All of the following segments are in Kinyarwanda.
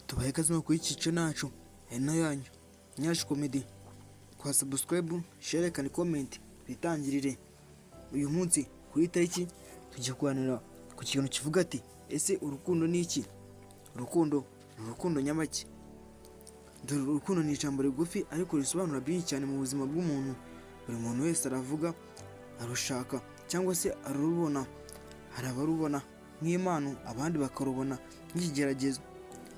tubahe kazima kuri ikice nacu eno yanyu Nyash Comedy. Kwa subscribe, share and comment bitangirire. Uyu munsi kuri tariki tujye kuganira ku kintu kivuga ati ese urukundo ni iki? Urukundo nyamaki. Dore urukundo ni ijambo rigufi ariko risobanura byinshi cyane mu buzima bw'umuntu. Buri muntu wese aravuga, arushaka cyangwa se arurubona. Hari abarubona nk'impano, abandi bakarubona nk'ikigeragezo.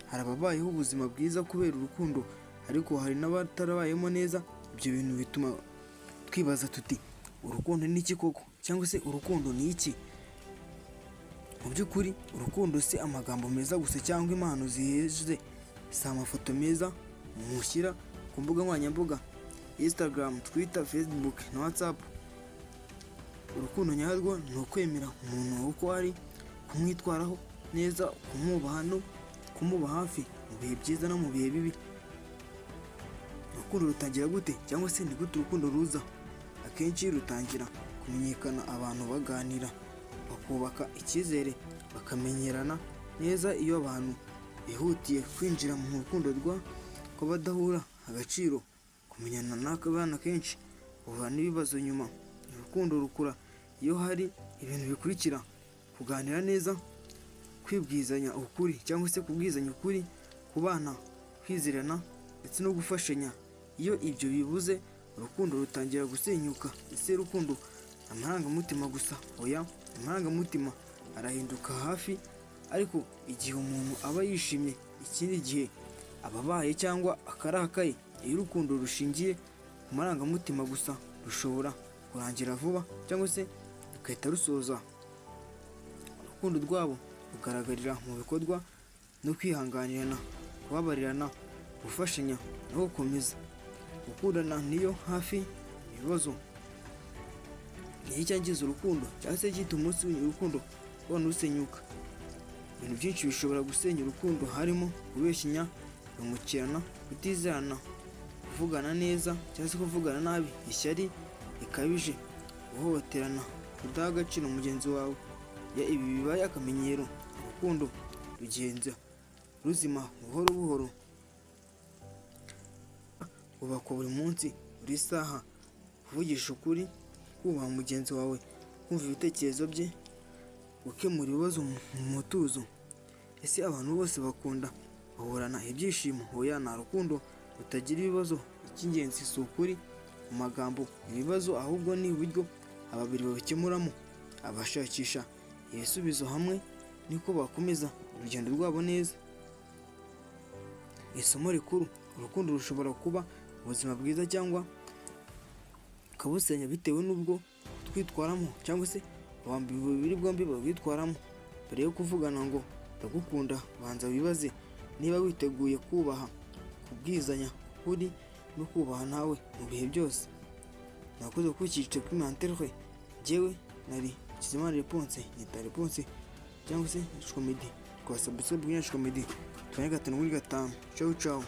Hari ababayeho ubuzima bwiza kubera urukundo, ariko hari n'abatarabayemo neza. Ibyo bintu bituma twibaza tuti urukundo ni iki koko, cyangwa se urukundo ni iki? Mu by'ukuri urukundo si amagambo meza gusa cyangwa impano ziheze, si amafoto meza mushyira ku mbuga nkoranyambaga Instagram, Twitter, Facebook na WhatsApp. Urukundo nyarwo ni ukwemera umuntu uko ari, kumwitwaraho neza, kumwubaha no kumuba hafi mu bihe byiza no mu bihe bibi. Urukundo rutangira gute, cyangwa se ni gute urukundo ruza? Akenshi rutangira kumenyekana, abantu baganira, bakubaka icyizere, bakamenyerana neza. Iyo abantu bihutiye kwinjira mu rukundo ko badahura agaciro, kumenyana n'akabana kenshi bahura n'ibibazo nyuma. Urukundo rukura iyo hari ibintu bikurikira: kuganira neza, kwibwizanya ukuri cyangwa se kubwizanya ukuri, kubana, kwizerana ndetse no gufashanya. Iyo ibyo bibuze, urukundo rutangira gusenyuka. Ese urukundo amarangamutima gusa? Oya, amarangamutima arahinduka hafi, ariko igihe umuntu aba yishimye, ikindi gihe ababaye cyangwa akarakaye. Iyo urukundo rushingiye ku marangamutima gusa, rushobora kurangira vuba cyangwa se rugahita rusoza. Urukundo rwabo rugaragarira mu bikorwa no kwihanganirana, kubabarirana, gufashanya no gukomeza. Gukundana niyo hafi ibibazo niyo cyangiza urukundo, cyangwa se cyita umunsi w'urukundo rubona rusenyuka. Ibintu byinshi bishobora gusenya urukundo, harimo kubeshyanya, kumukirana, kutizerana, kuvugana neza cyangwa se kuvugana nabi, ishyari rikabije, guhohoterana, kudaha agaciro mugenzi wawe. Ibi bibaye akamenyero, urukundo rugenza ruzima buhoro buhoro. Ubakwa buri munsi, buri saha, kuvugisha ukuri, kubaha mugenzi wawe, kumva ibitekerezo bye, gukemura ibibazo mu mutuzo. Ese abantu bose bakunda bahorana ibyishimo? Oya, nta rukundo rutagira ibibazo. Icy'ingenzi si ukuri mu magambo ibibazo, ahubwo ni uburyo ababiri babikemuramo. Abashakisha ibisubizo hamwe niko bakomeza urugendo rwabo neza. Isomo rikuru: urukundo rushobora kuba ubuzima bwiza cyangwa ukabusenya bitewe n'ubwo twitwaramo, cyangwa se babiri bombi babitwaramo. Mbere yo kuvugana ngo ndagukunda, banza wibaze niba witeguye kubaha, kubwizanya ukuri no kubaha nawe mu bihe byose. Nakoze kukice kuri Manterwe, jewe nari Kizimana Réponse, nyita Réponse cyangwa se Nyash Comedy. Kwa subscribe Nyash Comedy 5 kuri 5. Ciao ciao.